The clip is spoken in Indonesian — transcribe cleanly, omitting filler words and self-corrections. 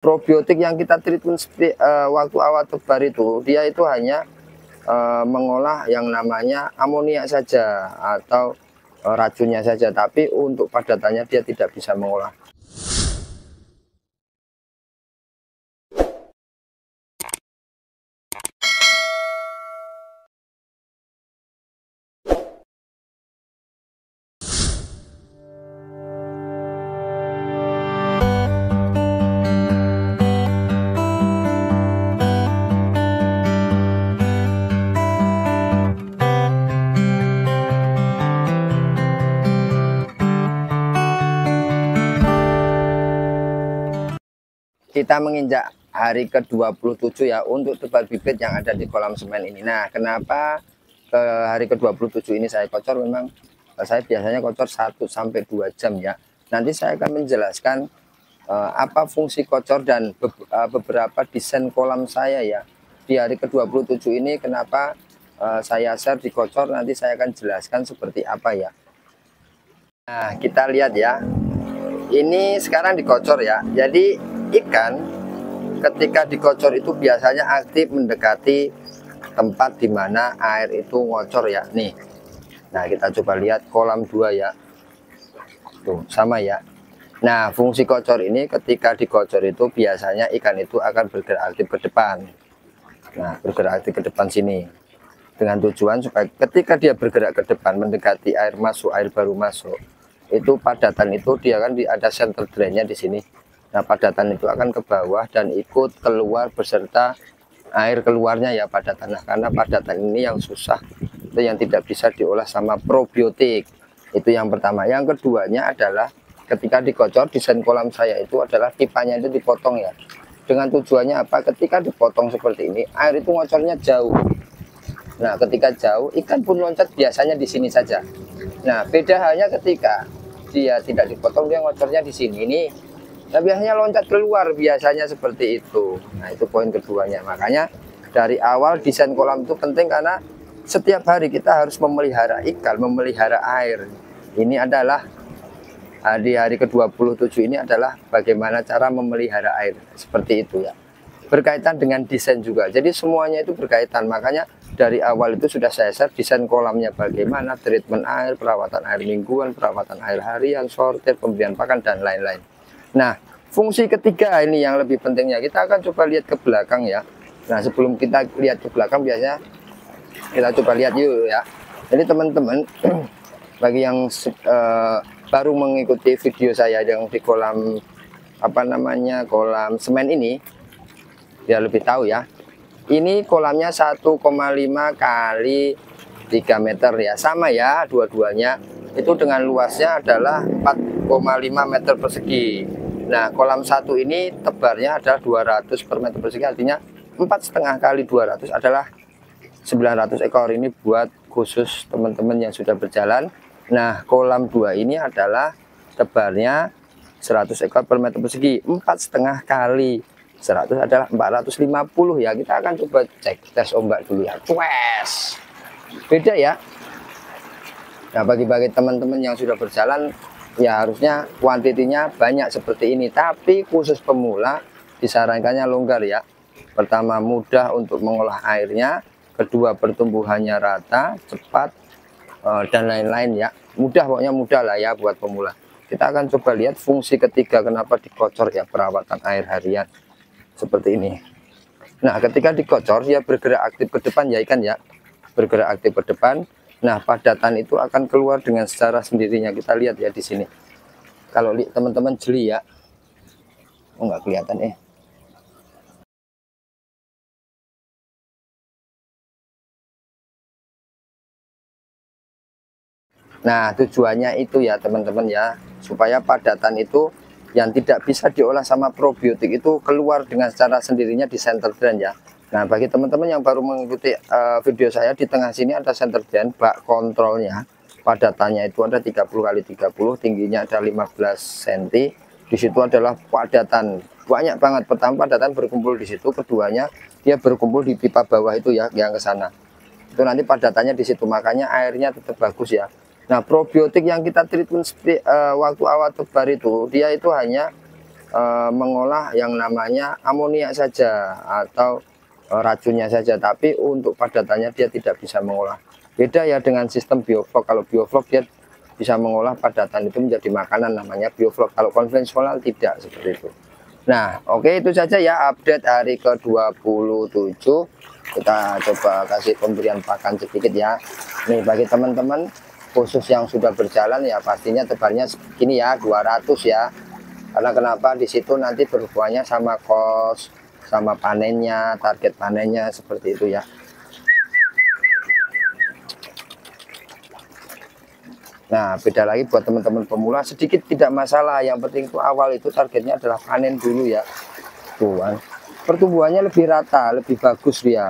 Probiotik yang kita treatment waktu awal tebar itu, dia itu hanya mengolah yang namanya amonia saja atau racunnya saja, tapi untuk padatannya dia tidak bisa mengolah. Kita menginjak hari ke-27 ya untuk tebar bibit yang ada di kolam semen ini. Nah, kenapa ke hari ke-27 ini saya kocor? Memang saya biasanya kocor 1-2 jam ya. Nanti saya akan menjelaskan apa fungsi kocor dan beberapa desain kolam saya ya. Di hari ke-27 ini kenapa saya share di kocor, nanti saya akan jelaskan seperti apa ya. Nah, kita lihat ya. Ini sekarang dikocor ya. Jadi ikan ketika dikocor itu biasanya aktif mendekati tempat di mana air itu ngocor ya. Nih. Nah, kita coba lihat kolam 2 ya. Tuh, sama ya. Nah, fungsi kocor ini ketika dikocor itu biasanya ikan itu akan bergerak aktif ke depan. Nah, bergerak aktif ke depan sini. Dengan tujuan supaya ketika dia bergerak ke depan mendekati air masuk, air baru masuk, itu padatan itu dia kan ada center drainnya di sini. Nah, padatan itu akan ke bawah dan ikut keluar beserta air keluarnya ya padatan. Nah, karena padatan ini yang susah, itu yang tidak bisa diolah sama probiotik. Itu yang pertama. Yang keduanya adalah ketika dikocor, desain kolam saya itu adalah pipanya itu dipotong ya. Dengan tujuannya apa? Ketika dipotong seperti ini, air itu ngocornya jauh. Nah, ketika jauh, ikan pun loncat biasanya di sini saja. Nah, beda halnya ketika dia tidak dipotong, dia ngocornya di sini nih. Nah, biasanya loncat keluar, biasanya seperti itu. Nah, itu poin keduanya. Makanya dari awal desain kolam itu penting karena setiap hari kita harus memelihara ikan, memelihara air. Ini adalah di hari ke-27 ini adalah bagaimana cara memelihara air. Seperti itu ya. Berkaitan dengan desain juga. Jadi semuanya itu berkaitan. Makanya dari awal itu sudah saya share desain kolamnya bagaimana, treatment air, perawatan air mingguan, perawatan air harian, sortir, pemberian pakan, dan lain-lain. Nah, fungsi ketiga ini yang lebih pentingnya, kita akan coba lihat ke belakang ya. Nah, sebelum kita lihat ke belakang biasanya kita coba lihat yuk ya. Jadi teman-teman, bagi yang baru mengikuti video saya yang di kolam kolam semen ini, dia lebih tahu ya. Ini kolamnya 1,5 kali 3 meter ya, sama ya dua-duanya. Itu dengan luasnya adalah 4,5 meter persegi. Nah, kolam 1 ini tebarnya adalah 200 per meter persegi, artinya 4,5 kali 200 adalah 900 ekor. Ini buat khusus teman-teman yang sudah berjalan. Nah, kolam 2 ini adalah tebarnya 100 ekor per meter persegi. 4,5 kali 100 adalah 450 ya. Kita akan coba cek tes ombak dulu ya. Cues. Beda ya. Nah, bagi teman-teman yang sudah berjalan ya harusnya kuantitinya banyak seperti ini. Tapi khusus pemula disarankannya longgar ya. Pertama, mudah untuk mengolah airnya. Kedua, pertumbuhannya rata, cepat, dan lain-lain ya. Mudah, pokoknya mudah lah ya buat pemula. Kita akan coba lihat fungsi ketiga kenapa dikocor ya, perawatan air harian. Seperti ini. Nah, ketika dikocor dia bergerak aktif ke depan ya ikan ya. Bergerak aktif ke depan. Nah, padatan itu akan keluar dengan secara sendirinya. Kita lihat ya di sini. Kalau teman-teman jeli ya. Oh, nggak kelihatan Nah, tujuannya itu ya teman-teman ya, supaya padatan itu yang tidak bisa diolah sama probiotik itu keluar dengan secara sendirinya di center drain ya. Nah, bagi teman-teman yang baru mengikuti video saya, di tengah sini ada center drain, bak kontrolnya. Padatannya itu ada 30 kali 30, tingginya ada 15 cm. Di situ adalah padatan banyak banget. Pertama padatan berkumpul di situ, keduanya dia berkumpul di pipa bawah itu ya, yang ke sana. Itu nanti padatannya di situ, makanya airnya tetap bagus ya. Nah, probiotik yang kita treatment waktu awal tebar itu, dia itu hanya mengolah yang namanya amoniak saja atau racunnya saja, tapi untuk padatannya dia tidak bisa mengolah. Beda ya dengan sistem bioflok. Kalau bioflok dia bisa mengolah padatan itu menjadi makanan, namanya bioflok. Kalau konvensional tidak seperti itu. Nah, oke, itu saja ya update hari ke-27. Kita coba kasih pemberian pakan sedikit ya. Nih bagi teman-teman khusus yang sudah berjalan ya, pastinya tebarnya segini ya, 200 ya. Karena kenapa? Di situ nanti berhubungannya sama kos, sama panennya, target panennya seperti itu ya. Nah, beda lagi buat teman-teman pemula, sedikit tidak masalah. Yang penting itu awal itu targetnya adalah panen dulu ya. Tuh kan, pertumbuhannya lebih rata, lebih bagus dia.